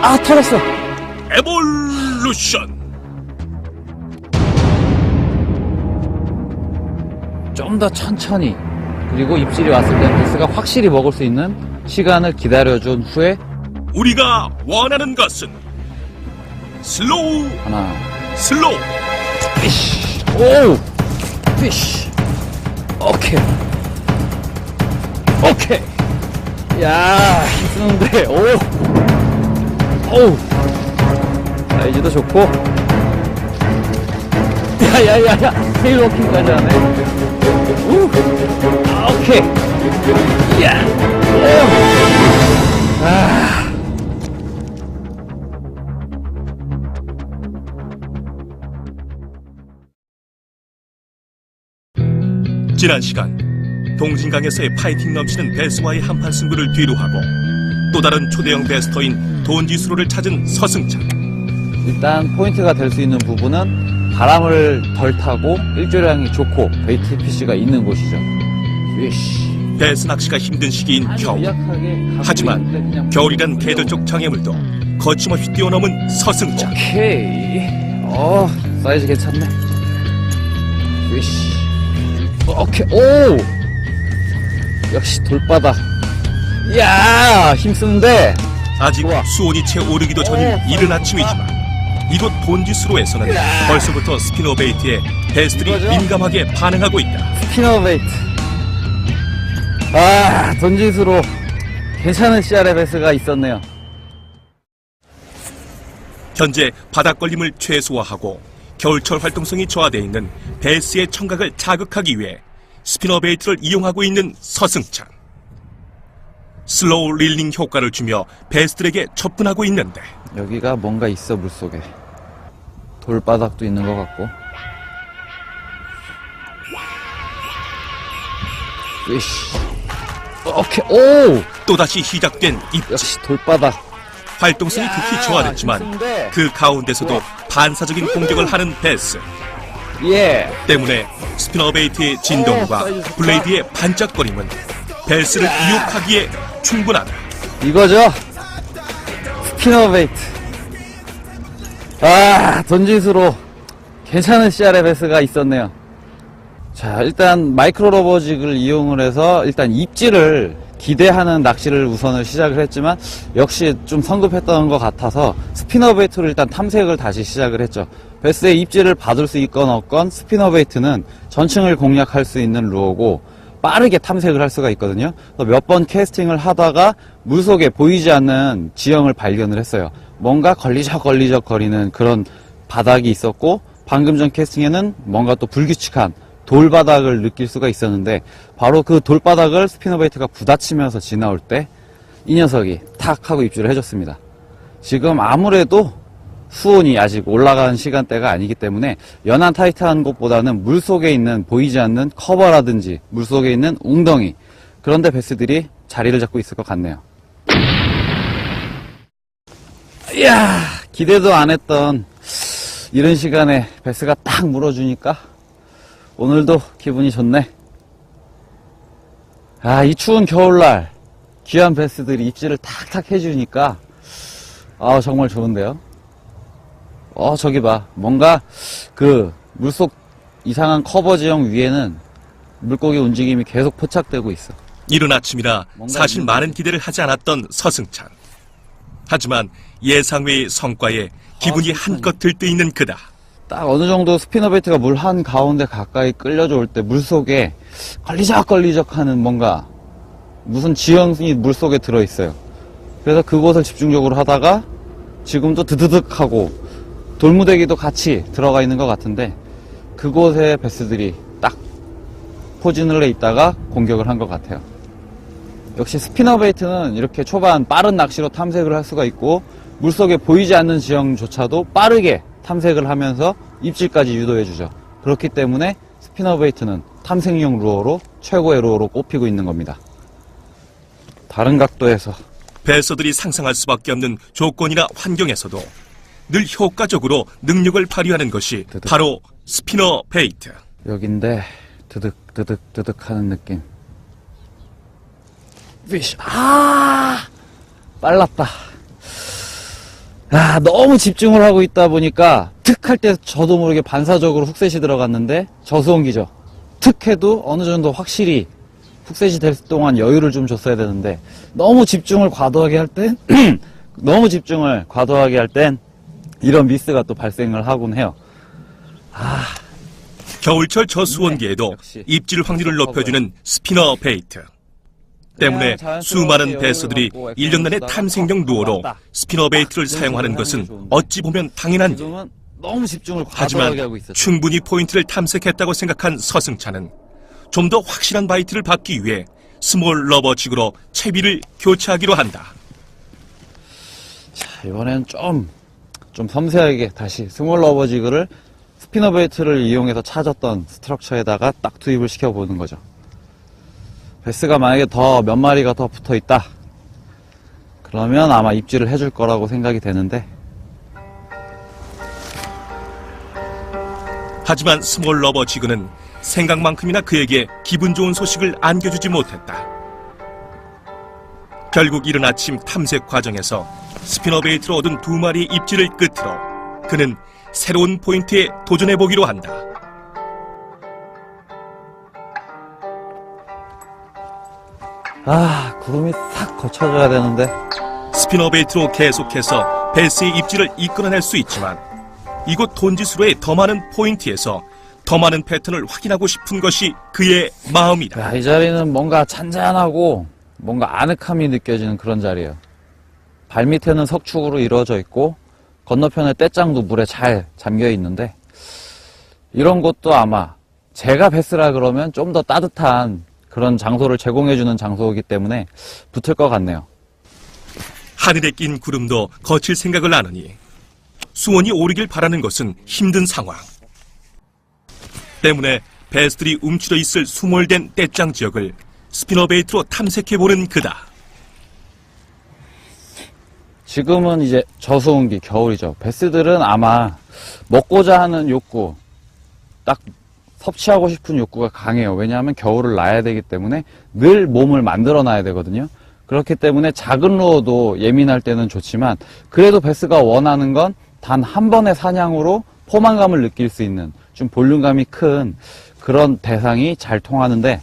아, 털었어. 에볼루션. 좀 더 천천히, 그리고 입질이 왔을 때 베스가 확실히 먹을 수 있는 시간을 기다려준 후에 우리가 원하는 것은 슬로우 하나, 슬로우. 피쉬. 오! 피쉬. 오케이. 오케이. 야, 힘쓰는데. 오! 오우. 사이즈도 좋고. 야야야야, 테일 워킹까지 하네. 우! 아, 오케이. 야! 오! 아. 지난 시간 동진강에서의 파이팅 넘치는 베스와의 한판 승부를 뒤로하고 또 다른 초대형 베스터인 돈지수로를 찾은 서승찬. 일단 포인트가 될 수 있는 부분은 바람을 덜 타고 일조량이 좋고 베이트 피쉬가 있는 곳이죠. 위쉬. 베스 낚시가 힘든 시기인 겨울. 하지만 겨울이란 계절적 장애물도 거침없이 뛰어넘은 서승찬. 오케이. 사이즈 괜찮네. 위쉬. 오케이. 오! 역시 돌바닥. 이야, 힘쓰는데. 아직 좋아. 수온이 채 오르기도 전인 이른 아침이지만 이곳 돈지수로에서는 벌써부터 스피너 베이트에 베스들이 이거죠? 민감하게 반응하고 있다. 스피너 베이트. 아, 돈지수로 괜찮은 CR의 베스가 있었네요. 현재 바닥 걸림을 최소화하고 겨울철 활동성이 저하되어 있는 베스의 청각을 자극하기 위해 스피너 베이트를 이용하고 있는 서승찬. 슬로우 릴링 효과를 주며 베스들에게 접근하고 있는데 여기가 뭔가 있어, 물속에. 돌바닥도 있는 것 같고. 위쉬. 오케이. 오! 또다시 시작된 입질. 역시 돌바닥. 활동성이 극히 저하됐지만 힘든데. 그 가운데서도 반사적인 공격을 하는 베스 예. 때문에 스피너 베이트의 진동과 블레이드의 반짝거림은 베스를 유혹하기에 충분하다. 이거죠. 스피너 베이트. 아, 돈짓으로 괜찮은 CR의 베스가 있었네요. 자, 일단 마이크로 러버직을 이용을 해서 일단 입질을 기대하는 낚시를 우선을 시작을 했지만 역시 좀 성급했던 것 같아서 스피너 베이트를 일단 탐색을 다시 시작을 했죠. 베스의 입질을 받을 수 있건 없건 스피너 베이트는 전층을 공략할 수 있는 루어고 빠르게 탐색을 할 수가 있거든요. 몇 번 캐스팅을 하다가 물속에 보이지 않는 지형을 발견을 했어요. 뭔가 걸리적 거리는 그런 바닥이 있었고 방금 전 캐스팅에는 뭔가 또 불규칙한 돌바닥을 느낄 수가 있었는데 바로 그 돌바닥을 스피너 베이트가 부딪히면서 지나올 때 이 녀석이 탁 하고 입질을 해줬습니다. 지금 아무래도 수온이 아직 올라간 시간대가 아니기 때문에 연한 타이트한 곳보다는 물속에 있는 보이지 않는 커버라든지 물속에 있는 웅덩이 그런데 베스들이 자리를 잡고 있을 것 같네요. 이야, 기대도 안 했던 이런 시간에 베스가 딱 물어주니까 오늘도 기분이 좋네. 아, 이 추운 겨울날 귀한 베스들이 입질을 탁탁 해주니까 정말 좋은데요. 저기 봐. 뭔가 그 물속 이상한 커버 지형 위에는 물고기 움직임이 계속 포착되고 있어. 이른 아침이라 사실 많은 기대를 하지 않았던 서승찬. 하지만 예상외의 성과에 기분이 한껏 들뜨있는 그다. 딱 어느 정도 스피너 베이트가 물 한 가운데 가까이 끌려져 올 때 물속에 걸리적 하는 뭔가 무슨 지형이 물속에 들어있어요. 그래서 그곳을 집중적으로 하다가 지금도 드드득 하고 돌무대기도 같이 들어가 있는 것 같은데 그곳에 베스들이 딱 포진을 해 있다가 공격을 한 것 같아요. 역시 스피너 베이트는 이렇게 초반 빠른 낚시로 탐색을 할 수가 있고 물속에 보이지 않는 지형조차도 빠르게 탐색을 하면서 입질까지 유도해주죠. 그렇기 때문에 스피너 베이트는 탐색용 루어로 최고의 루어로 꼽히고 있는 겁니다. 다른 각도에서 베서들이 상상할 수밖에 없는 조건이나 환경에서도 늘 효과적으로 능력을 발휘하는 것이 바로 스피너 베이트. 여긴데 드득 하는 느낌. 피쉬. 빨랐다. 너무 집중을 하고 있다 보니까 툭 할 때 저도 모르게 반사적으로 훅셋이 들어갔는데 저수온기죠. 툭 해도 어느 정도 확실히 훅셋이 될 동안 여유를 좀 줬어야 되는데 너무 집중을 과도하게 할 땐 너무 집중을 과도하게 할 땐 이런 미스가 또 발생을 하곤 해요. 겨울철 저수온기에도 역시. 입질 확률을 높여주는 스피너 베이트 때문에 자연스러운 수많은 여유를 베스들이 갖고 1년 내내 액션을 탐색용 루어로 왔다. 스피너 베이트를 이런 사용하는 식으로 것은 하는 게 좋은데. 어찌 보면 당연한 일. 지금은 너무 집중을 하지만 과도하게 하고 있었죠. 충분히 포인트를 탐색했다고 생각한 서승찬은 좀 더 확실한 바이트를 받기 위해 스몰 러버 지그로 채비를 교체하기로 한다. 자, 이번엔 좀 섬세하게 다시 스몰 러버 지그를 스피너 베이트를 이용해서 찾았던 스트럭처에다가 딱 투입을 시켜보는 거죠. 베스가 만약에 더 몇 마리가 더 붙어 있다. 그러면 아마 입질을 해줄 거라고 생각이 되는데 하지만 스몰 러버 지그는 생각만큼이나 그에게 기분 좋은 소식을 안겨주지 못했다. 결국 이른 아침 탐색 과정에서 스피너 베이트로 얻은 2마리의 입질을 끝으로 그는 새로운 포인트에 도전해보기로 한다. 구름이 싹 거쳐져야 되는데 스피너 베이트로 계속해서 베스의 입질을 이끌어낼 수 있지만 이곳 돈지수로의 더 많은 포인트에서 더 많은 패턴을 확인하고 싶은 것이 그의 마음이다. 이 자리는 뭔가 잔잔하고 뭔가 아늑함이 느껴지는 그런 자리예요. 발밑에는 석축으로 이루어져 있고 건너편에 떼짱도 물에 잘 잠겨 있는데 이런 곳도 아마 제가 베스라 그러면 좀 더 따뜻한 그런 장소를 제공해주는 장소이기 때문에 붙을 것 같네요. 하늘에 낀 구름도 거칠 생각을 안 하니 수온이 오르길 바라는 것은 힘든 상황. 때문에 베스들이 움츠려 있을 수몰된 떼짱 지역을 스피너 베이트로 탐색해보는 그다. 지금은 이제 저수온기 겨울이죠. 베스들은 아마 먹고자 하는 욕구, 딱 섭취하고 싶은 욕구가 강해요. 왜냐하면 겨울을 나야 되기 때문에 늘 몸을 만들어 놔야 되거든요. 그렇기 때문에 작은 루어도 예민할 때는 좋지만 그래도 베스가 원하는 건 단 한 번의 사냥으로 포만감을 느낄 수 있는 좀 볼륨감이 큰 그런 대상이 잘 통하는데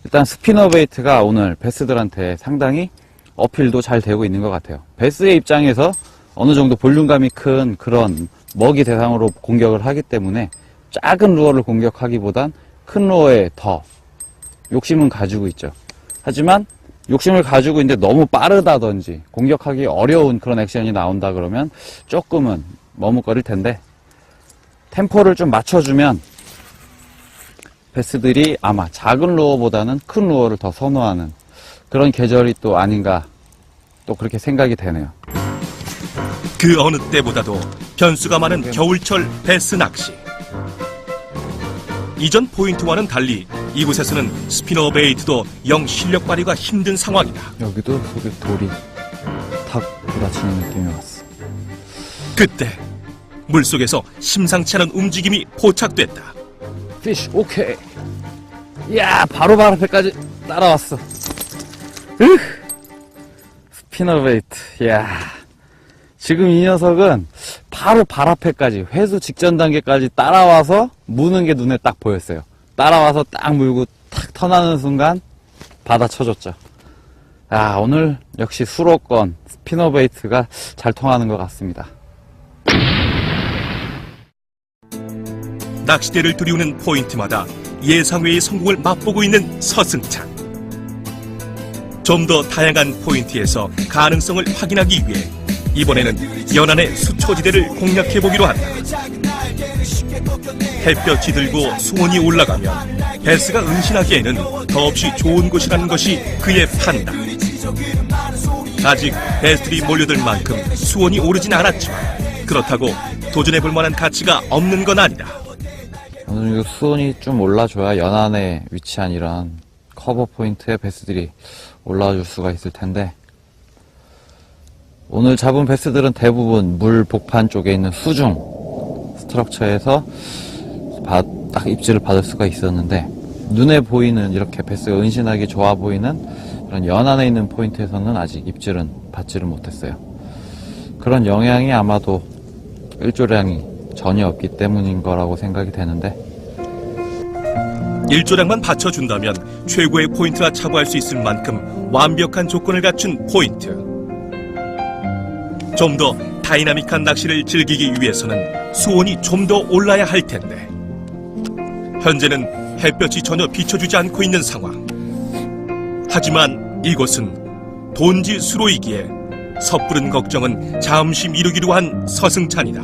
일단 스피너 베이트가 오늘 베스들한테 상당히 어필도 잘 되고 있는 것 같아요. 베스의 입장에서 어느 정도 볼륨감이 큰 그런 먹이 대상으로 공격을 하기 때문에 작은 루어를 공격하기보단 큰 루어에 더 욕심은 가지고 있죠. 하지만 욕심을 가지고 있는데 너무 빠르다든지 공격하기 어려운 그런 액션이 나온다 그러면 조금은 머뭇거릴 텐데 템포를 좀 맞춰주면 베스들이 아마 작은 루어보다는 큰 루어를 더 선호하는 그런 계절이 또 아닌가 또 그렇게 생각이 되네요. 그 어느 때보다도 변수가 많은 겨울철 베스 낚시. 이전 포인트와는 달리 이곳에서는 스피너 베이트도 영 실력 발휘가 힘든 상황이다. 여기도 속에 돌이 탁 부딪히는 느낌이 왔어. 그때 물속에서 심상치 않은 움직임이 포착됐다. 피쉬 오케이. 이야 바로 발 앞에까지 따라왔어. 스피너 베이트. 이야 지금 이 녀석은 바로 발 앞에까지 회수 직전 단계까지 따라와서 무는 게 눈에 딱 보였어요. 따라와서 딱 물고 탁 턴하는 순간 받아쳐줬죠. 오늘 역시 수로권 스피너 베이트가 잘 통하는 것 같습니다. 낚시대를 들이우는 포인트마다 예상외의 성공을 맛보고 있는 서승찬. 좀 더 다양한 포인트에서 가능성을 확인하기 위해 이번에는 연안의 수초지대를 공략해보기로 한다. 햇볕이 들고 수온이 올라가면 베스가 은신하기에는 더없이 좋은 곳이라는 것이 그의 판단. 아직 베스들이 몰려들 만큼 수온이 오르진 않았지만 그렇다고 도전해볼 만한 가치가 없는 건 아니다. 어느 정도 수온이 좀 올라줘야 연안에 위치한 이런 커버 포인트에 베스들이 올라와줄 수가 있을 텐데 오늘 잡은 베스들은 대부분 물 복판 쪽에 있는 수중 스트럭처에서 딱 입질을 받을 수가 있었는데 눈에 보이는 이렇게 베스가 은신하기 좋아 보이는 그런 연안에 있는 포인트에서는 아직 입질은 받지를 못했어요. 그런 영향이 아마도 일조량이 전혀 없기 때문인 거라고 생각이 되는데, 일조량만 받쳐준다면 최고의 포인트라 자부할 수 있을 만큼 완벽한 조건을 갖춘 포인트. 좀 더 다이나믹한 낚시를 즐기기 위해서는 수온이 좀 더 올라야 할 텐데, 현재는 햇볕이 전혀 비춰주지 않고 있는 상황. 하지만 이곳은 돈지 수로이기에 섣부른 걱정은 잠시 미루기로 한 서승찬이다.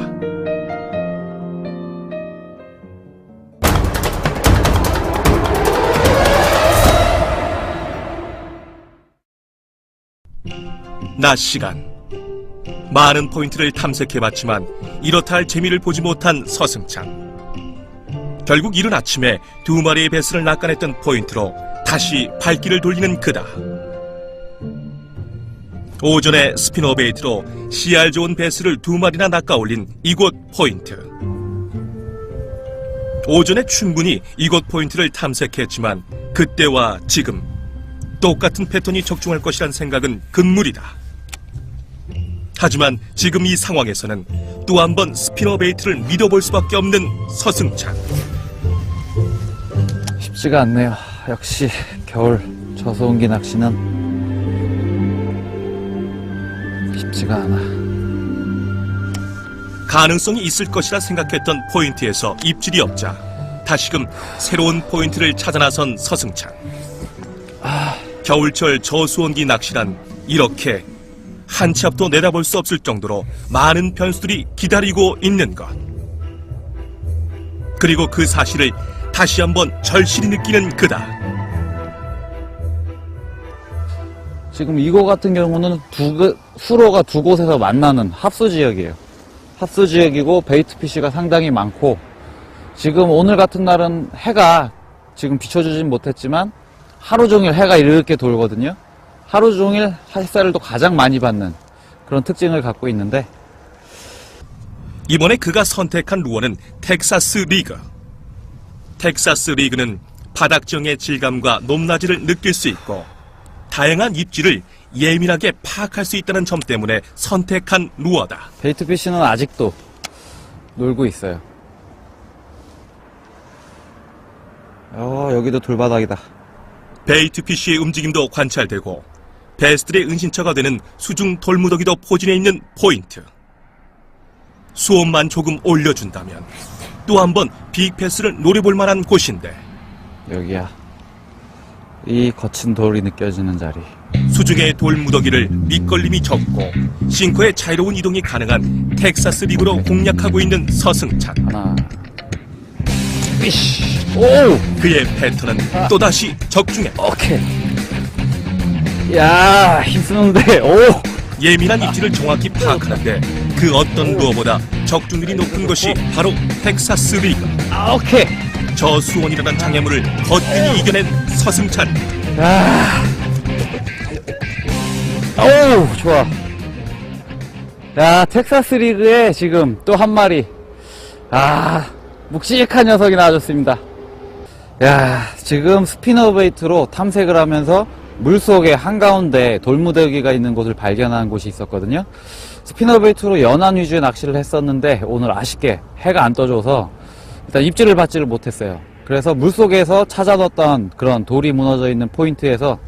낮 시간, 많은 포인트를 탐색해봤지만 이렇다 할 재미를 보지 못한 서승찬. 결국 이른 아침에 2마리의 배스를 낚아냈던 포인트로 다시 발길을 돌리는 그다. 오전에 스피너베이트로 CR 좋은 배스를 2마리나 낚아올린 이곳 포인트. 오전에 충분히 이곳 포인트를 탐색했지만 그때와 지금 똑같은 패턴이 적중할 것이란 생각은 금물이다. 하지만 지금 이 상황에서는 또 한 번 스피너베이트를 믿어볼 수밖에 없는 서승찬. 쉽지가 않네요. 역시 겨울 저소온기 낚시는 쉽지가 않아. 가능성이 있을 것이라 생각했던 포인트에서 입질이 없자 다시금 새로운 포인트를 찾아 나선 서승찬. 겨울철 저수온기 낚시란 이렇게 한 치 앞도 내다볼 수 없을 정도로 많은 변수들이 기다리고 있는 것. 그리고 그 사실을 다시 한번 절실히 느끼는 그다. 지금 이곳 같은 경우는 수로가 두 곳에서 만나는 합수 지역이에요. 합수 지역이고 베이트피쉬가 상당히 많고, 지금 오늘 같은 날은 해가 지금 비춰주진 못했지만 하루 종일 해가 이렇게 돌거든요. 하루 종일 햇살을 또 가장 많이 받는 그런 특징을 갖고 있는데, 이번에 그가 선택한 루어는 텍사스 리그. 텍사스 리그는 바닥정의 질감과 높낮이를 느낄 수 있고 다양한 입질을 예민하게 파악할 수 있다는 점 때문에 선택한 루어다. 베이트피쉬는 아직도 놀고 있어요. 여기도 돌바닥이다. 베이트피쉬의 움직임도 관찰되고 베스들의 은신처가 되는 수중 돌무더기도 포진해 있는 포인트. 수온만 조금 올려준다면 또 한 번 빅패스를 노려볼 만한 곳인데, 여기야. 이 거친 돌이 느껴지는 자리. 수중의 돌무더기를 밑걸림이 적고 싱커의 자유로운 이동이 가능한 텍사스 리그로 공략하고 있는 서승찬. 하나. 위시. 오! 그의 패턴은 또다시 적중해. 오케이. 야, 힘쓰는데. 오! 예민한 입질을 정확히 파악하는데 그 어떤 루어보다 적중률이 높은 것이 바로 텍사스 리그. 오케이. 저수온이라는 장애물을 거뜬히 이겨낸 서승찬. 오, 좋아. 야, 텍사스 리그에 지금 또 한 마리. 묵직한 녀석이 나와줬습니다. 야, 지금 스피너베이트로 탐색을 하면서 물속에 한가운데 돌무더기가 있는 곳을 발견한 곳이 있었거든요. 스피너베이트로 연안 위주의 낚시를 했었는데 오늘 아쉽게 해가 안 떠줘서 일단 입질을 받지를 못했어요. 그래서 물속에서 찾아 넣었던 그런 돌이 무너져 있는 포인트에서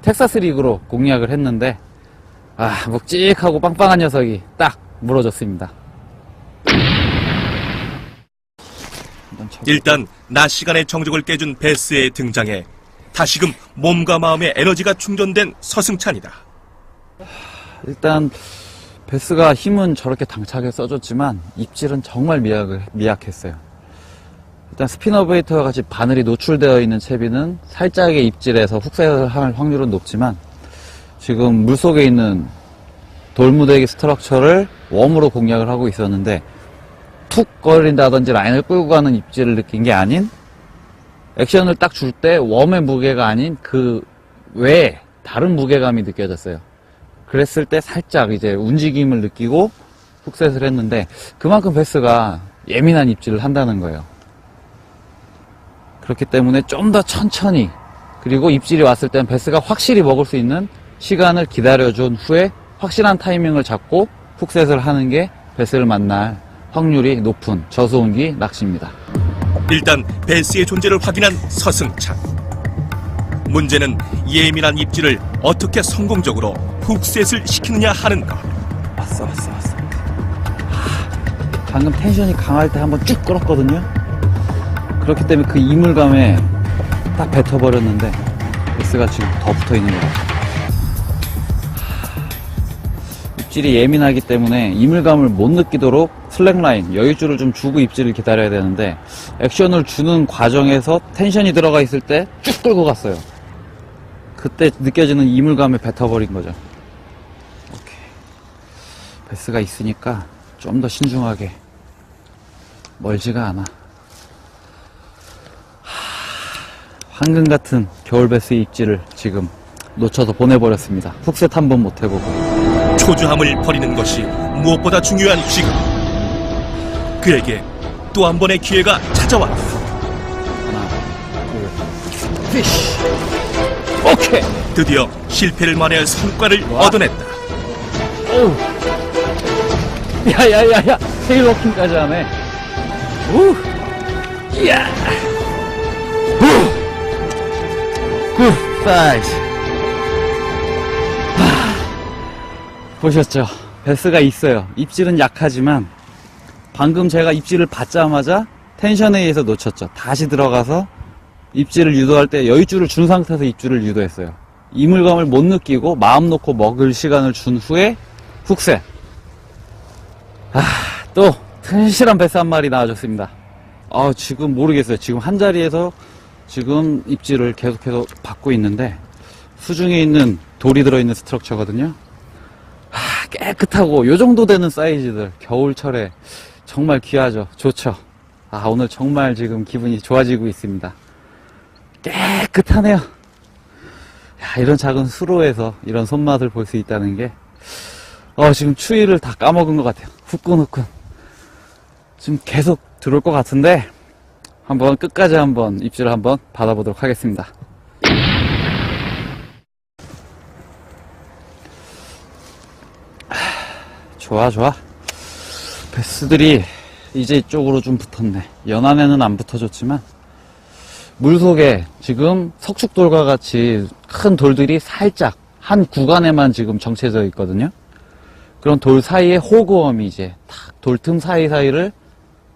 텍사스 리그로 공략을 했는데, 묵직하고 빵빵한 녀석이 딱 물어줬습니다. 일단 낮 시간의 정적을 깨준 베스의 등장에 다시금 몸과 마음의 에너지가 충전된 서승찬이다. 일단 베스가 힘은 저렇게 당차게 써줬지만 입질은 정말 미약했어요. 일단 스피너베이트와 같이 바늘이 노출되어 있는 채비는 살짝의 입질에서 훅셋을 할 확률은 높지만, 지금 물속에 있는 돌무더기 스트럭처를 웜으로 공략을 하고 있었는데 툭 거린다든지 라인을 끌고 가는 입질을 느낀 게 아닌, 액션을 딱 줄 때 웜의 무게가 아닌 그 외에 다른 무게감이 느껴졌어요. 그랬을 때 살짝 이제 움직임을 느끼고 훅셋을 했는데, 그만큼 베스가 예민한 입질을 한다는 거예요. 그렇기 때문에 좀 더 천천히, 그리고 입질이 왔을 땐 베스가 확실히 먹을 수 있는 시간을 기다려준 후에 확실한 타이밍을 잡고 훅셋을 하는 게 베스를 만날 확률이 높은 저수온기 낚시입니다. 일단 베스의 존재를 확인한 서승찬. 문제는 예민한 입질을 어떻게 성공적으로 훅셋을 시키느냐 하는 것. 왔어. 방금 텐션이 강할 때 한번 쭉 끌었거든요. 그렇기 때문에 그 이물감에 딱 뱉어버렸는데 베스가 지금 더 붙어있는 것 같아요. 입질이 예민하기 때문에 이물감을 못 느끼도록 슬랙라인, 여유줄을 좀 주고 입질을 기다려야 되는데 액션을 주는 과정에서 텐션이 들어가 있을 때 쭉 끌고 갔어요. 그때 느껴지는 이물감에 뱉어버린 거죠. 오케이. 베스가 있으니까 좀 더 신중하게. 멀지가 않아. 황금 같은 겨울 베스의 입질을 지금 놓쳐서 보내버렸습니다. 훅셋 한 번 못 해보고. 초조함을 버리는 것이 무엇보다 중요한 지금. 그에게 또 한 번의 기회가 찾아왔다. 하나, 둘, 피쉬. 오케이. 드디어 실패를 만회할 성과를 와. 얻어냈다. 오우. 야야야야. 테일워킹까지 하네. 우. 이야. 후. 사이즈. 보셨죠? 베스가 있어요. 입질은 약하지만 방금 제가 입질을 받자마자 텐션에 의해서 놓쳤죠. 다시 들어가서 입질을 유도할 때 여유줄을 준 상태에서 입질을 유도했어요. 이물감을 못 느끼고 마음 놓고 먹을 시간을 준 후에 훅셋. 또 튼실한 베스 한 마리 나와줬습니다. 지금 모르겠어요. 지금 한 자리에서 지금 입질을 계속해서 받고 있는데 수중에 있는 돌이 들어있는 스트럭처거든요. 깨끗하고 요 정도 되는 사이즈들 겨울철에 정말 귀하죠. 좋죠. 오늘 정말 지금 기분이 좋아지고 있습니다. 깨끗하네요. 이런 작은 수로에서 이런 손맛을 볼 수 있다는 게 지금 추위를 다 까먹은 것 같아요. 후끈후끈. 지금 계속 들어올 것 같은데 한번 끝까지 한번 입질을 한번 받아보도록 하겠습니다. 좋아. 베스들이 이제 이쪽으로 좀 붙었네. 연안에는 안 붙어줬지만 물속에 지금 석축돌과 같이 큰 돌들이 살짝 한 구간에만 지금 정체져 있거든요. 그런 돌 사이에 호구엄이 이제 탁 돌틈 사이사이를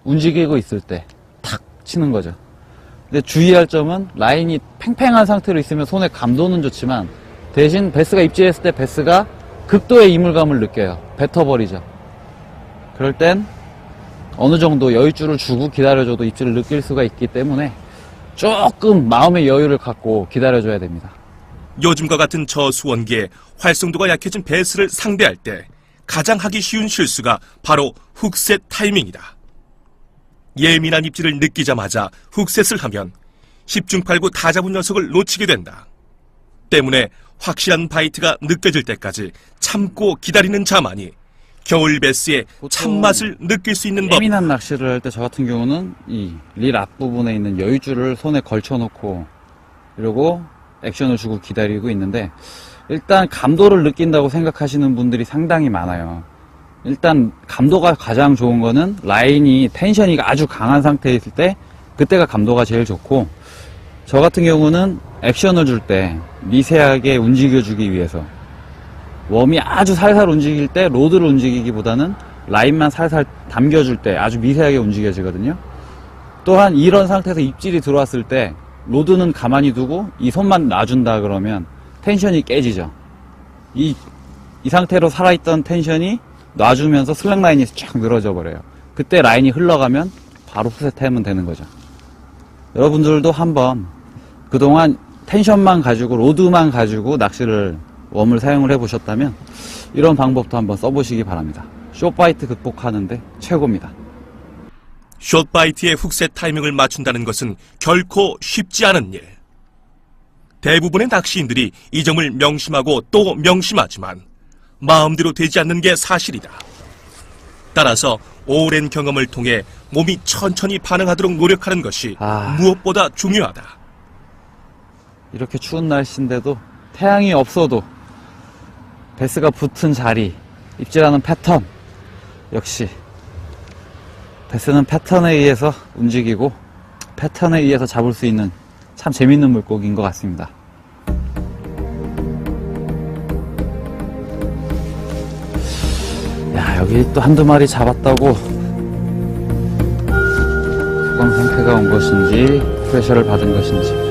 움직이고 있을 때 탁 치는 거죠. 근데 주의할 점은 라인이 팽팽한 상태로 있으면 손에 감도는 좋지만 대신 베스가 입질했을 때 베스가 극도의 이물감을 느껴요. 뱉어버리죠. 그럴 땐 어느 정도 여유줄을 주고 기다려줘도 입질을 느낄 수가 있기 때문에 조금 마음의 여유를 갖고 기다려줘야 됩니다. 요즘과 같은 저수원기에 활성도가 약해진 베스를 상대할 때 가장 하기 쉬운 실수가 바로 훅셋 타이밍이다. 예민한 입질을 느끼자마자 훅셋을 하면 10중 8구 다 잡은 녀석을 놓치게 된다. 때문에 확실한 바이트가 느껴질 때까지 참고 기다리는 자만이 겨울 베스의 참맛을 느낄 수 있는 법. 예민한 낚시를 할 때 저 같은 경우는 이 릴 앞부분에 있는 여유줄을 손에 걸쳐놓고 이러고 액션을 주고 기다리고 있는데 일단 감도를 느낀다고 생각하시는 분들이 상당히 많아요. 일단 감도가 가장 좋은 거는 라인이 텐션이 아주 강한 상태에 있을 때 그때가 감도가 제일 좋고 저 같은 경우는 액션을 줄 때 미세하게 움직여주기 위해서 웜이 아주 살살 움직일 때 로드를 움직이기보다는 라인만 살살 담겨줄 때 아주 미세하게 움직여지거든요. 또한 이런 상태에서 입질이 들어왔을 때 로드는 가만히 두고 이 손만 놔준다 그러면 텐션이 깨지죠. 이 상태로 살아있던 텐션이 놔주면서 슬랙 라인이 쫙 늘어져 버려요. 그때 라인이 흘러가면 바로 푸셋하면 되는 거죠. 여러분들도 한번 그동안 텐션만 가지고 로드만 가지고 낚시를 웜을 사용을 해보셨다면 이런 방법도 한번 써보시기 바랍니다. 숏바이트 극복하는데 최고입니다. 숏바이트의 훅셋 타이밍을 맞춘다는 것은 결코 쉽지 않은 일. 대부분의 낚시인들이 이 점을 명심하고 또 명심하지만 마음대로 되지 않는 게 사실이다. 따라서 오랜 경험을 통해 몸이 천천히 반응하도록 노력하는 것이 무엇보다 중요하다. 이렇게 추운 날씨인데도 태양이 없어도 베스가 붙은 자리, 입질하는 패턴 역시 베스는 패턴에 의해서 움직이고 패턴에 의해서 잡을 수 있는 참 재밌는 물고기인 것 같습니다. 야, 여기 또 한두 마리 잡았다고 수강 상태가 온 것인지 프레셔를 받은 것인지.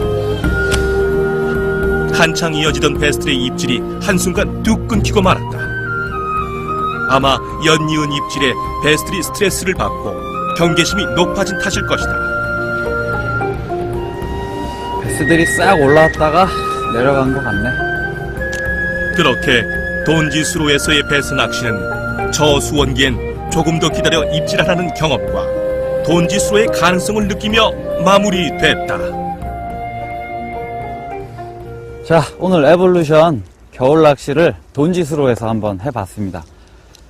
한창 이어지던 베스들의 입질이 한순간 뚝 끊기고 말았다. 아마 연이은 입질에 베스들이 스트레스를 받고 경계심이 높아진 탓일 것이다. 베스들이 싹 올라왔다가 내려간 것 같네. 그렇게 돈지수로에서의 베스 낚시는 저수원기엔 조금 더 기다려 입질하라는 경험과 돈지수로의 가능성을 느끼며 마무리됐다. 자, 오늘 에볼루션 겨울 낚시를 돈지수로에서 한번 해봤습니다.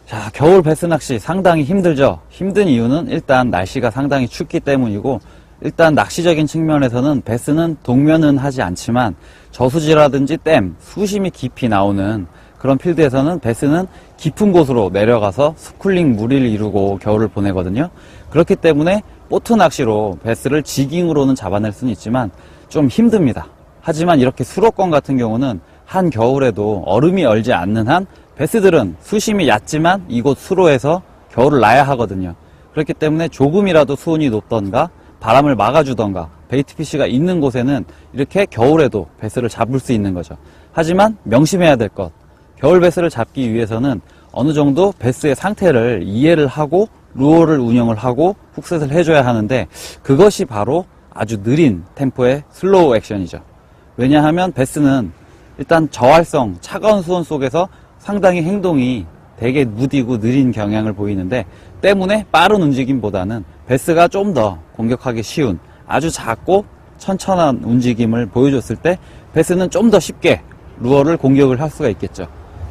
자, 겨울 베스 낚시 상당히 힘들죠. 힘든 이유는 일단 날씨가 상당히 춥기 때문이고, 일단 낚시적인 측면에서는 베스는 동면은 하지 않지만 저수지라든지 댐, 수심이 깊이 나오는 그런 필드에서는 베스는 깊은 곳으로 내려가서 스쿨링 무리를 이루고 겨울을 보내거든요. 그렇기 때문에 보트 낚시로 베스를 지깅으로는 잡아낼 수는 있지만 좀 힘듭니다. 하지만 이렇게 수로권 같은 경우는 한겨울에도 얼음이 얼지 않는 한 베스들은 수심이 얕지만 이곳 수로에서 겨울을 나야 하거든요. 그렇기 때문에 조금이라도 수온이 높던가 바람을 막아주던가 베이트피쉬가 있는 곳에는 이렇게 겨울에도 베스를 잡을 수 있는 거죠. 하지만 명심해야 될 것, 겨울 베스를 잡기 위해서는 어느 정도 베스의 상태를 이해를 하고 루어를 운영을 하고 훅셋을 해줘야 하는데, 그것이 바로 아주 느린 템포의 슬로우 액션이죠. 왜냐하면 베스는 일단 저활성, 차가운 수온 속에서 상당히 행동이 되게 무디고 느린 경향을 보이는데, 때문에 빠른 움직임보다는 베스가 좀 더 공격하기 쉬운 아주 작고 천천한 움직임을 보여줬을 때 베스는 좀 더 쉽게 루어를 공격을 할 수가 있겠죠.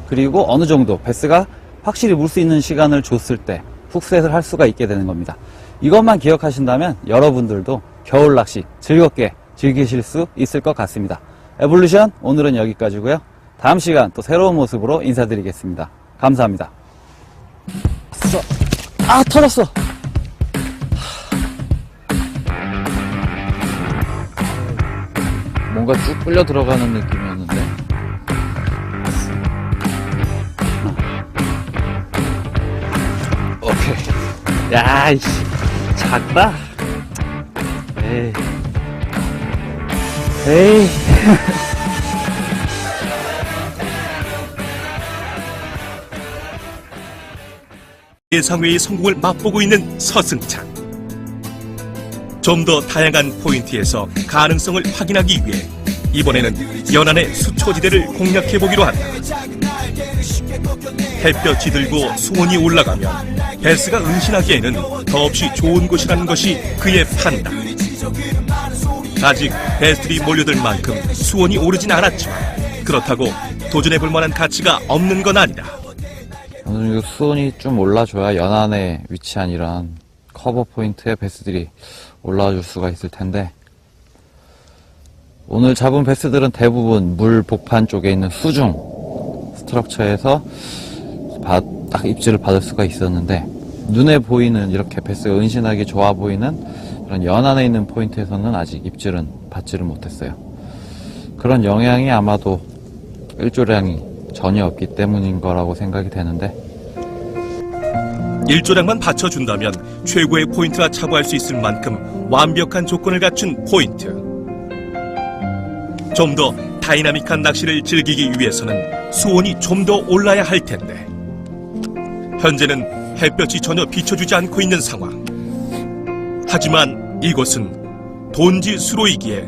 그리고 어느 정도 베스가 확실히 물 수 있는 시간을 줬을 때 훅셋을 할 수가 있게 되는 겁니다. 이것만 기억하신다면 여러분들도 겨울 낚시 즐겁게 즐기실 수 있을 것 같습니다. 에볼루션 오늘은 여기까지고요. 다음 시간 또 새로운 모습으로 인사드리겠습니다. 감사합니다. 아, 털었어. 뭔가 쭉 끌려 들어가는 느낌이었는데. 오케이. 야, 이씨, 작다. 에이. 에이. 예상외의 성공을 맛보고 있는 서승찬. 좀 더 다양한 포인트에서 가능성을 확인하기 위해 이번에는 연안의 수초지대를 공략해보기로 한다. 햇볕이 들고 수온이 올라가면 베스가 은신하기에는 더없이 좋은 곳이라는 것이 그의 판단. 아직 베스들이 몰려들 만큼 수온이 오르진 않았지만 그렇다고 도전해볼 만한 가치가 없는 건 아니다. 어느 정도 수온이 좀 올라줘야 연안에 위치한 이런 커버 포인트에 베스들이 올라와 줄 수가 있을 텐데, 오늘 잡은 베스들은 대부분 물 복판 쪽에 있는 수중 스트럭처에서 딱 입질을 받을 수가 있었는데, 눈에 보이는 이렇게 베스가 은신하기 좋아 보이는 그런 연안에 있는 포인트에서는 아직 입질은 받지를 못했어요. 그런 영향이 아마도 일조량이 전혀 없기 때문인 거라고 생각이 되는데, 일조량만 받쳐준다면 최고의 포인트라 자부할 수 있을 만큼 완벽한 조건을 갖춘 포인트. 좀 더 다이나믹한 낚시를 즐기기 위해서는 수온이 좀 더 올라야 할 텐데, 현재는 햇볕이 전혀 비춰주지 않고 있는 상황. 하지만 이곳은 돈지 수로이기에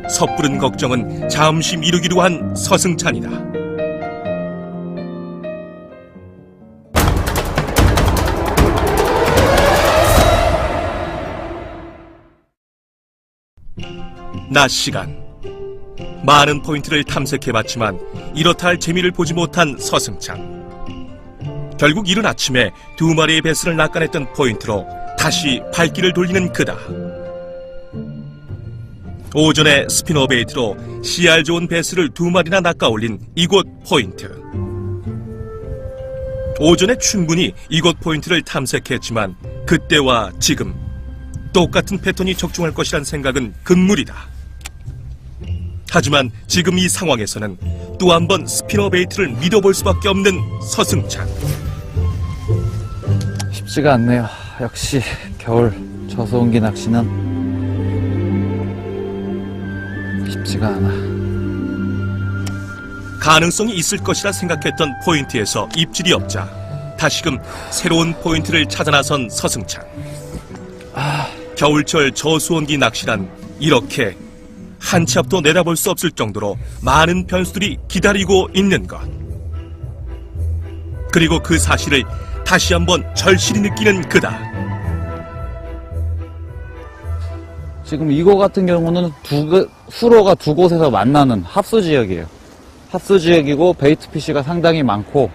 섣부른 걱정은 잠시 미루기로 한 서승찬이다. 낮 시간, 많은 포인트를 탐색해봤지만 이렇다 할 재미를 보지 못한 서승찬. 결국 이른 아침에 2마리의 베스를 낚아냈던 포인트로 다시 발길을 돌리는 그다. 오전에 스피너 베이트로 CR 좋은 베스를 2마리나 낚아올린 이곳 포인트. 오전에 충분히 이곳 포인트를 탐색했지만 그때와 지금 똑같은 패턴이 적중할 것이란 생각은 금물이다. 하지만 지금 이 상황에서는 또 한 번 스피너 베이트를 믿어볼 수밖에 없는 서승찬. 쉽지가 않네요. 역시 겨울 저소온기 낚시는 쉽지가 않아. 가능성이 있을 것이라 생각했던 포인트에서 입질이 없자 다시금 새로운 포인트를 찾아 나선 서승찬. 겨울철 저수온기 낚시란 이렇게 한 치 앞도 내다볼 수 없을 정도로 많은 변수들이 기다리고 있는 것. 그리고 그 사실을 다시 한번 절실히 느끼는 그다. 지금 이곳 같은 경우는 수로가 두 곳에서 만나는 합수 지역이에요. 합수 지역이고 베이트 피쉬가 상당히 많고,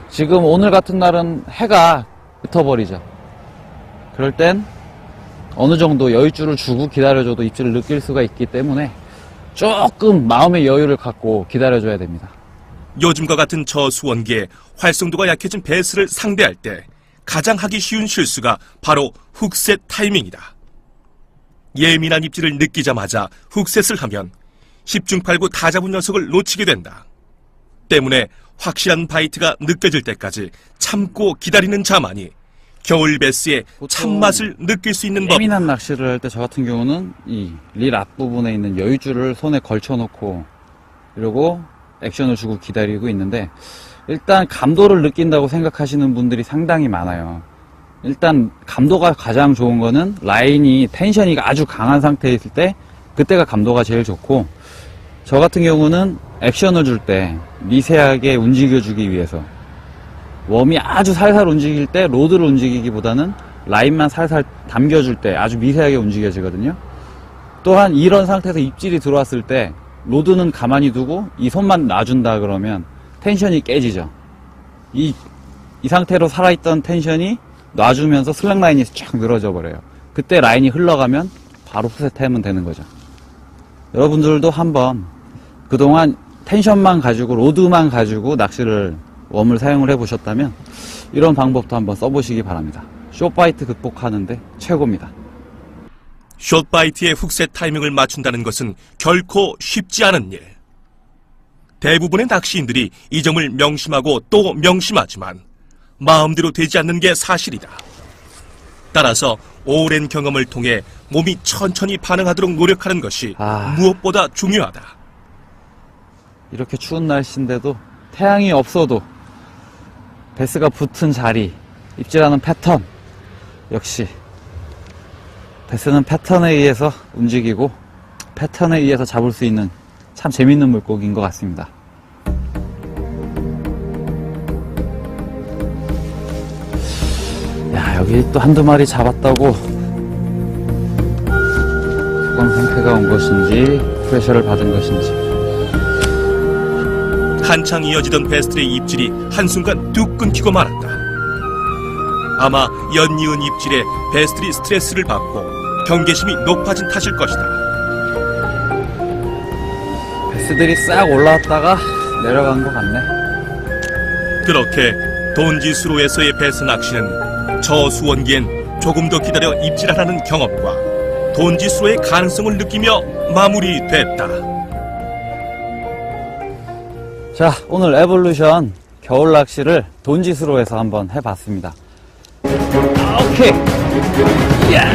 지금 오늘 같은 날은 해가 붙어버리죠. 그럴 땐 어느 정도 여유줄을 주고 기다려줘도 입질을 느낄 수가 있기 때문에 조금 마음의 여유를 갖고 기다려줘야 됩니다. 요즘과 같은 저수원기에 활성도가 약해진 베스를 상대할 때 가장 하기 쉬운 실수가 바로 훅셋 타이밍이다. 예민한 입질을 느끼자마자 훅셋을 하면 10중 8구 다 잡은 녀석을 놓치게 된다. 때문에 확실한 바이트가 느껴질 때까지 참고 기다리는 자만이 겨울 베스의 참맛을 느낄 수 있는 법. 예민한 낚시를 할 때 저 같은 경우는 이 릴 앞부분에 있는 여유줄을 손에 걸쳐놓고 이러고 액션을 주고 기다리고 있는데, 일단 감도를 느낀다고 생각하시는 분들이 상당히 많아요. 일단 감도가 가장 좋은 거는 라인이 텐션이 아주 강한 상태에 있을 때 그때가 감도가 제일 좋고, 저 같은 경우는 액션을 줄 때 미세하게 움직여주기 위해서 웜이 아주 살살 움직일 때 로드를 움직이기보다는 라인만 살살 담겨줄 때 아주 미세하게 움직여지거든요. 또한 이런 상태에서 입질이 들어왔을 때 로드는 가만히 두고 이 손만 놔준다 그러면 텐션이 깨지죠. 이 상태로 살아있던 텐션이 놔주면서 슬랙 라인이 쫙 늘어져 버려요. 그때 라인이 흘러가면 바로 푸셋하면 되는 거죠. 여러분들도 한번 그동안 텐션만 가지고 로드만 가지고 낚시를 웜을 사용을 해보셨다면 이런 방법도 한번 써보시기 바랍니다. 숏바이트 극복하는데 최고입니다. 숏바이트의 훅셋 타이밍을 맞춘다는 것은 결코 쉽지 않은 일. 대부분의 낚시인들이 이 점을 명심하고 또 명심하지만 마음대로 되지 않는 게 사실이다. 따라서 오랜 경험을 통해 몸이 천천히 반응하도록 노력하는 것이 무엇보다 중요하다. 이렇게 추운 날씨인데도 태양이 없어도 베스가 붙은 자리, 입질하는 패턴, 역시 베스는 패턴에 의해서 움직이고 패턴에 의해서 잡을 수 있는 참 재밌는 물고기인 것 같습니다. 야, 여기 또 한두 마리 잡았다고 수강 상태가 온 것인지 프레셔를 받은 것인지. 한창 이어지던 베스트의 입질이 한순간 뚝 끊기고 말았다. 아마 연이은 입질에 베스트리 스트레스를 받고 경계심이 높아진 탓일 것이다. 베스들이 싹 올라왔다가 내려간 것 같네. 그렇게 돈지수로에서의 베스 낚시는 저수원기엔 조금 더 기다려 입질하라는 경험과 돈지수로의 가능성을 느끼며 마무리됐다. 자, 오늘 에볼루션 겨울 낚시를 돈짓으로 해서 한번 해봤습니다. 오케이. 야.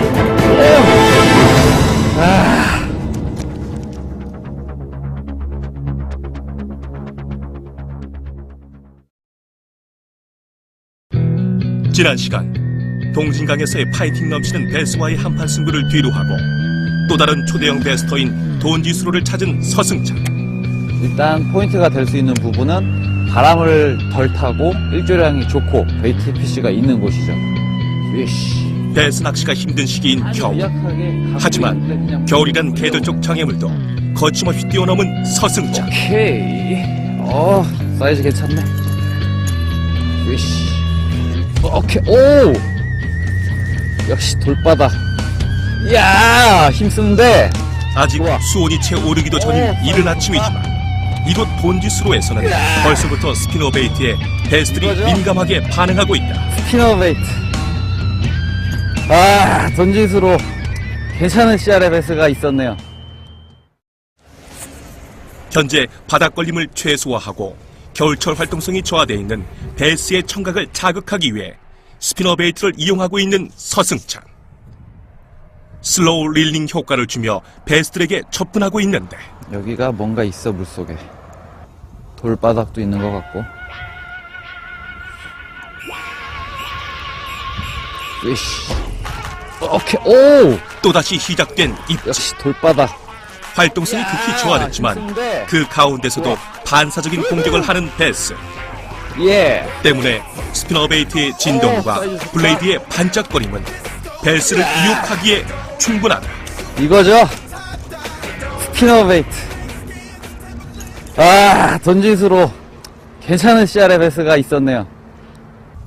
지난 시간 동진강에서의 파이팅 넘치는 베스와의 한판 승부를 뒤로하고 또 다른 초대형 베스터인 돈지수로를 찾은 서승찬. 일단 포인트가 될 수 있는 부분은 바람을 덜 타고 일조량이 좋고 베이트 피쉬가 있는 곳이죠. 위쉬. 베스 낚시가 힘든 시기인 겨울. 하지만 겨울이란 계절적 장애물도 거침없이 뛰어넘은 서승찬. 오케이. 사이즈 괜찮네. 위쉬. 오케이. 오! 역시 돌바닥. 이야, 힘쓰는데. 아직 좋아. 수온이 채 오르기도 전인 이른 아침이지만 이곳 본지수로에서는 벌써부터 스피너 베이트에 배스들이 이거죠? 민감하게 반응하고 있다. 스피너 베이트. 아, 돈짓으로 괜찮은 CR의 베스가 있었네요. 현재 바닥 걸림을 최소화하고 겨울철 활동성이 저하되어 있는 베스의 청각을 자극하기 위해 스피너 베이트를 이용하고 있는 서승찬. 슬로우 릴링 효과를 주며 베스들에게 접근하고 있는데 여기가 뭔가 있어, 물속에. 돌바닥도 있는 것 같고. 으이씨. 오케이, 오! 또다시 시작된 입질. 역시 돌바닥. 활동성이 극히 저하됐지만 힘쓴데. 그 가운데서도 반사적인 공격을 하는 베스 예. 때문에 스피너 베이트의 진동과 블레이드의 반짝거림은 베스를 유혹하기에 충분하다. 이거죠? 스피너 베이트. 아, 돈짓으로 괜찮은 CR의 베스가 있었네요.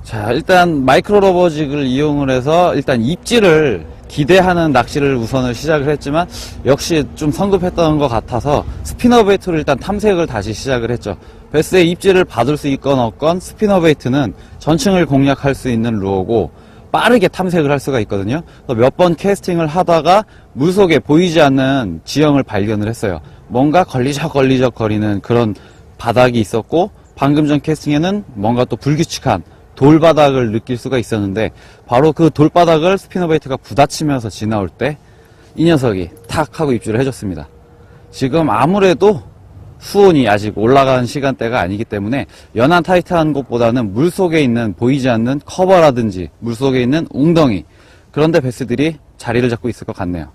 자, 일단 마이크로 러버직을 이용을 해서 일단 입질을 기대하는 낚시를 우선을 시작을 했지만 역시 좀 성급했던 것 같아서 스피너 베이트로 일단 탐색을 다시 시작을 했죠. 베스의 입질을 받을 수 있건 없건 스피너 베이트는 전층을 공략할 수 있는 루어고 빠르게 탐색을 할 수가 있거든요. 몇 번 캐스팅을 하다가 물속에 보이지 않는 지형을 발견을 했어요. 뭔가 걸리적 거리는 그런 바닥이 있었고 방금 전 캐스팅에는 뭔가 또 불규칙한 돌바닥을 느낄 수가 있었는데 바로 그 돌바닥을 스피너 베이트가 부딪히면서 지나올 때 이 녀석이 탁 하고 입질을 해줬습니다. 지금 아무래도 수온이 아직 올라가는 시간대가 아니기 때문에 연한 타이트한 곳보다는 물속에 있는 보이지 않는 커버라든지 물속에 있는 웅덩이 그런데 베스들이 자리를 잡고 있을 것 같네요.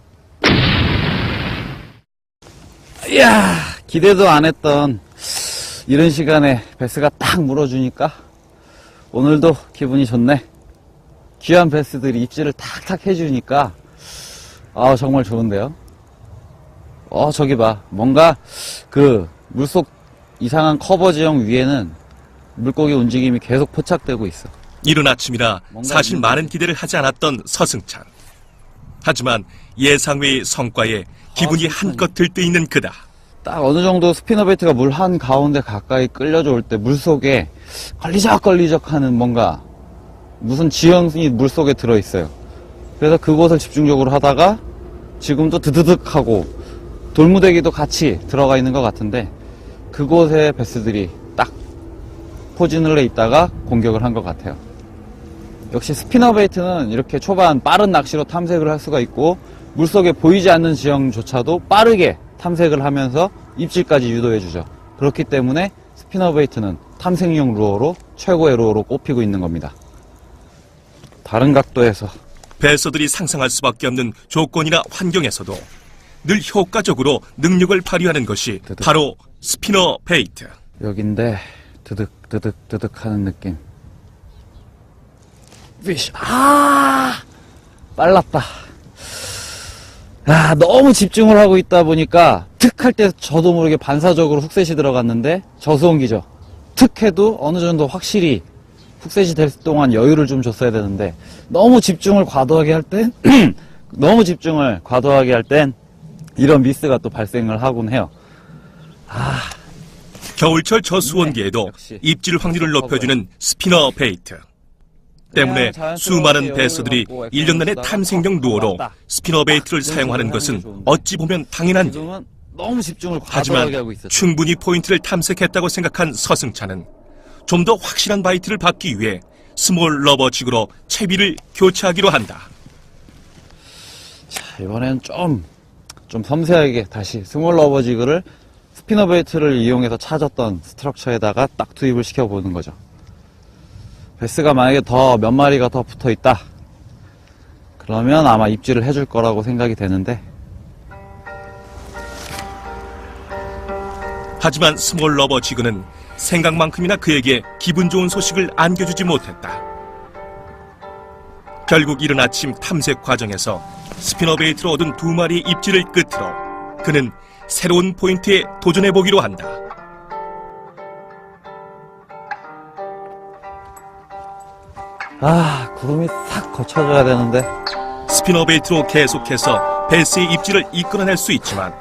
이야, 기대도 안 했던 이런 시간에 베스가 딱 물어주니까 오늘도 기분이 좋네. 귀한 베스들이 입질을 탁탁 해주니까 정말 좋은데요. 저기 봐. 뭔가 그 물속 이상한 커버 지형 위에는 물고기 움직임이 계속 포착되고 있어. 이른 아침이라 사실 많은 기대를 하지 않았던 서승찬. 하지만 예상외의 성과에 기분이 한껏 들뜨있는 그다. 딱 어느 정도 스피너 베이트가 물 한 가운데 가까이 끌려져 올 때 물속에 걸리적 하는 뭔가 무슨 지형이 물속에 들어있어요. 그래서 그곳을 집중적으로 하다가 지금도 드드득 하고 돌무대기도 같이 들어가 있는 것 같은데 그곳에 베스들이 딱 포진을 해 있다가 공격을 한 것 같아요. 역시 스피너 베이트는 이렇게 초반 빠른 낚시로 탐색을 할 수가 있고 물속에 보이지 않는 지형조차도 빠르게 탐색을 하면서 입질까지 유도해주죠. 그렇기 때문에 스피너 베이트는 탐색용 루어로 최고의 루어로 꼽히고 있는 겁니다. 다른 각도에서 베서들이 상상할 수밖에 없는 조건이나 환경에서도 늘 효과적으로 능력을 발휘하는 것이 바로 스피너 베이트. 여긴데 드득 하는 느낌. 피쉬. 빨랐다. 너무 집중을 하고 있다 보니까 툭 할 때 저도 모르게 반사적으로 훅셋이 들어갔는데 저수온기죠. 툭 해도 어느 정도 확실히 훅셋이 될 동안 여유를 좀 줬어야 되는데 너무 집중을 과도하게 할 땐 이런 미스가 또 발생을 하곤 해요. 겨울철 저수온기에도 역시. 입질 확률을 높여주는 스피너 베이트. 때문에 수많은 베서들이 1년 내내 탐색용 루어로 스피너 베이트를 사용하는 것은 어찌 보면 당연한 일. 지금은 너무 집중을 과도하게 하지만 하고 있었죠. 충분히 포인트를 탐색했다고 생각한 서승찬은 좀 더 확실한 바이트를 받기 위해 스몰 러버직으로 채비를 교체하기로 한다. 자, 이번엔 좀 섬세하게 다시 스몰 러버지그를 스피너 베이트를 이용해서 찾았던 스트럭처에다가 딱 투입을 시켜보는 거죠. 베스가 만약에 더 몇 마리가 더 붙어 있다. 그러면 아마 입질을 해줄 거라고 생각이 되는데 하지만 스몰 러버지그는 생각만큼이나 그에게 기분 좋은 소식을 안겨주지 못했다. 결국 이른 아침 탐색 과정에서 스피너 베이트로 얻은 2마리의 입질을 끝으로 그는 새로운 포인트에 도전해보기로 한다. 구름이 싹 거쳐줘야 되는데 스피너 베이트로 계속해서 베스의 입질을 이끌어낼 수 있지만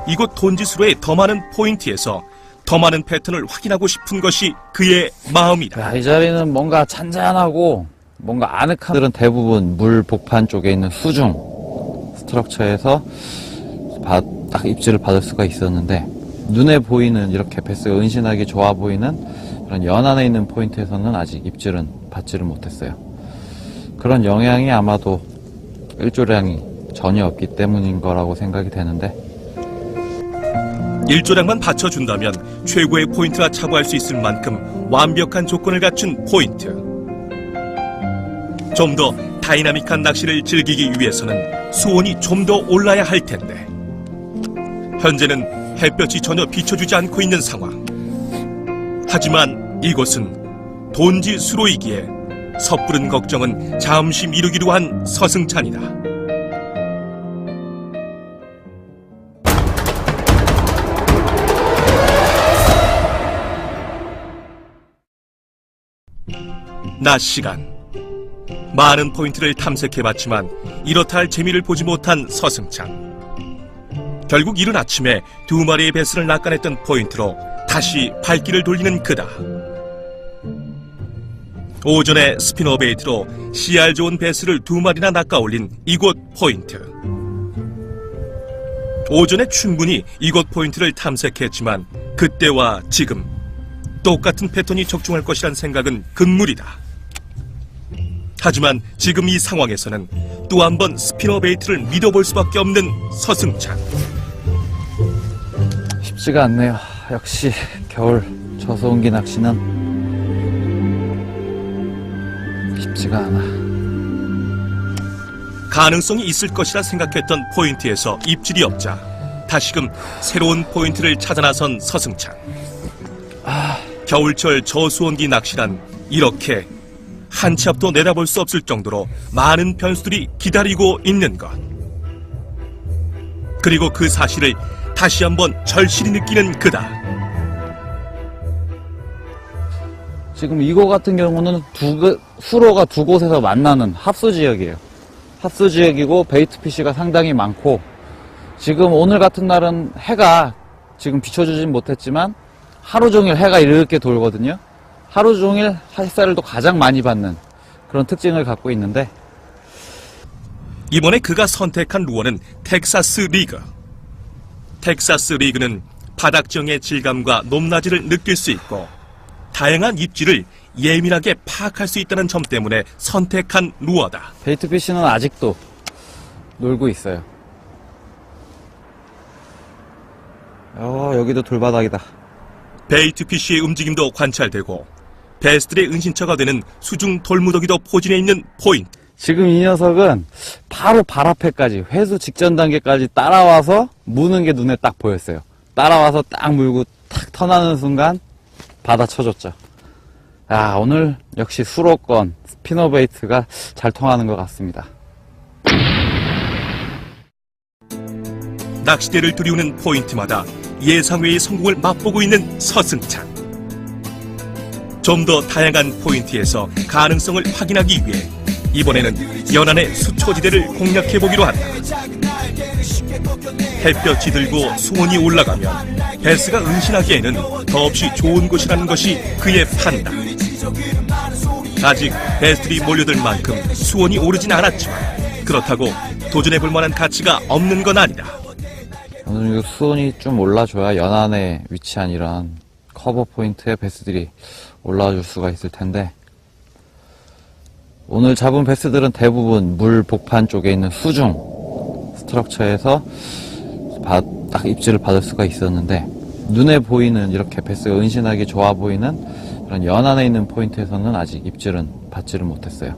이곳 돈지수로의 더 많은 포인트에서 더 많은 패턴을 확인하고 싶은 것이 그의 마음이다. 야, 이 자리는 뭔가 잔잔하고 뭔가 아늑한 들은 대부분 물 복판 쪽에 있는 수중 스트럭처에서 딱 입질을 받을 수가 있었는데, 눈에 보이는 이렇게 배스가 은신하기 좋아 보이는 그런 연안에 있는 포인트에서는 아직 입질은 받지를 못했어요. 그런 영향이 아마도 일조량이 전혀 없기 때문인 거라고 생각이 되는데, 일조량만 받쳐준다면 최고의 포인트가 차고할 수 있을 만큼 완벽한 조건을 갖춘 포인트. 좀 더 다이나믹한 낚시를 즐기기 위해서는 수온이 좀 더 올라야 할 텐데, 현재는 햇볕이 전혀 비춰주지 않고 있는 상황. 하지만 이곳은 돈지 수로이기에 섣부른 걱정은 잠시 미루기로 한 서승찬이다. 낮 시간, 많은 포인트를 탐색해봤지만 이렇다 할 재미를 보지 못한 서승찬. 결국 이른 아침에 2마리의 배스를 낚아냈던 포인트로 다시 발길을 돌리는 그다. 오전에 스피너 베이트로 CR 좋은 배스를 2마리나 낚아올린 이곳 포인트. 오전에 충분히 이곳 포인트를 탐색했지만 그때와 지금 똑같은 패턴이 적중할 것이란 생각은 금물이다. 하지만 지금 이 상황에서는 또 한 번 스피너 베이트를 믿어볼 수밖에 없는 서승찬. 쉽지가 않네요. 역시 겨울 저소온기 낚시는 쉽지가 않아. 가능성이 있을 것이라 생각했던 포인트에서 입질이 없자 다시금 새로운 포인트를 찾아 나선 서승찬. 겨울철 저수온기 낚시란 이렇게 한 치 앞도 내다볼 수 없을 정도로 많은 변수들이 기다리고 있는 것. 그리고 그 사실을 다시 한번 절실히 느끼는 그다. 지금 이곳 같은 경우는 수로가 두 곳에서 만나는 합수 지역이에요. 합수 지역이고 베이트피쉬가 상당히 많고, 지금 오늘 같은 날은 해가 지금 비춰주진 못했지만 하루 종일 해가 이렇게 돌거든요. 하루 종일 햇살을 또 가장 많이 받는 그런 특징을 갖고 있는데, 이번에 그가 선택한 루어는 텍사스 리그. 텍사스 리그는 바닥정의 질감과 높낮이를 느낄 수 있고 다양한 입질을 예민하게 파악할 수 있다는 점 때문에 선택한 루어다. 베이트피쉬는 아직도 놀고 있어요. 여기도 돌바닥이다. 베이트피쉬의 움직임도 관찰되고 베스들의 은신처가 되는 수중 돌무더기도 포진해 있는 포인트. 지금 이 녀석은 바로 발 앞에까지, 회수 직전 단계까지 따라와서 무는 게 눈에 딱 보였어요. 따라와서 딱 물고 탁 턴하는 순간 받아쳐줬죠. 야, 오늘 역시 수로권 스피너베이트가 잘 통하는 것 같습니다. 낚시대를 들이우는 포인트마다 예상외의 성공을 맛보고 있는 서승찬. 좀 더 다양한 포인트에서 가능성을 확인하기 위해 이번에는 연안의 수초지대를 공략해보기로 한다. 햇볕이 들고 수온이 올라가면 배스가 은신하기에는 더없이 좋은 곳이라는 것이 그의 판단. 아직 배스들이 몰려들 만큼 수온이 오르진 않았지만 그렇다고 도전해볼 만한 가치가 없는 건 아니다. 오늘 수온이 좀 올라줘야 연안에 위치한 이런 커버 포인트에 배스들이 올라와줄 수가 있을 텐데, 오늘 잡은 배스들은 대부분 물 복판 쪽에 있는 수중 스트럭처에서 딱 입질을 받을 수가 있었는데, 눈에 보이는 이렇게 배스가 은신하기 좋아 보이는 그런 연안에 있는 포인트에서는 아직 입질은 받지를 못했어요.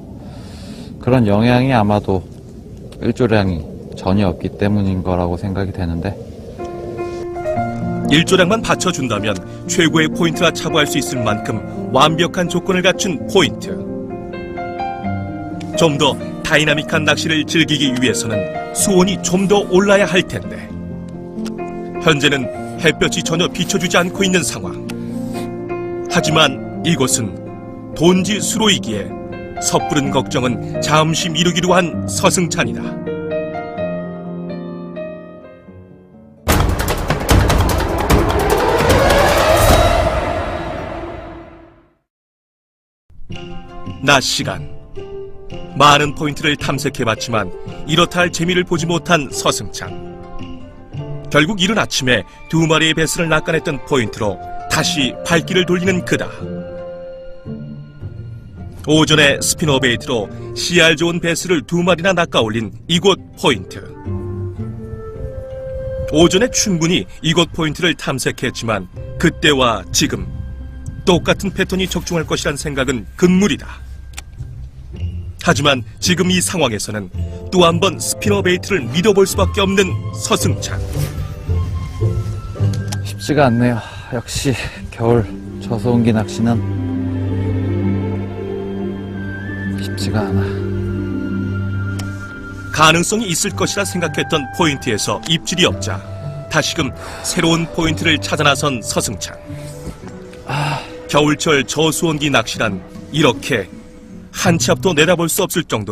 그런 영향이 아마도 일조량이 전혀 없기 때문인 거라고 생각이 되는데, 일조량만 받쳐준다면 최고의 포인트가 차고할 수 있을 만큼 완벽한 조건을 갖춘 포인트. 좀 더 다이나믹한 낚시를 즐기기 위해서는 수온이 좀 더 올라야 할 텐데, 현재는 햇볕이 전혀 비춰주지 않고 있는 상황. 하지만 이곳은 돈지 수로이기에 섣부른 걱정은 잠시 미루기로 한 서승찬이다. 낮 시간. 많은 포인트를 탐색해봤지만 이렇다 할 재미를 보지 못한 서승찬. 결국 이른 아침에 2마리의 베스를 낚아냈던 포인트로 다시 발길을 돌리는 그다. 오전에 스피너 베이트로 CR 좋은 베스를 2마리나 낚아올린 이곳 포인트. 오전에 충분히 이곳 포인트를 탐색했지만 그때와 지금 똑같은 패턴이 적중할 것이란 생각은 금물이다. 하지만 지금 이 상황에서는 또 한 번 스피너 베이트를 믿어볼 수밖에 없는 서승찬. 쉽지가 않네요. 역시 겨울 저소온기 낚시는 쉽지가 않아. 가능성이 있을 것이라 생각했던 포인트에서 입질이 없자 다시금 새로운 포인트를 찾아 나선 서승찬. 겨울철 저수온기 낚시란 이렇게 한 치 앞도 내다볼 수 없을 정도로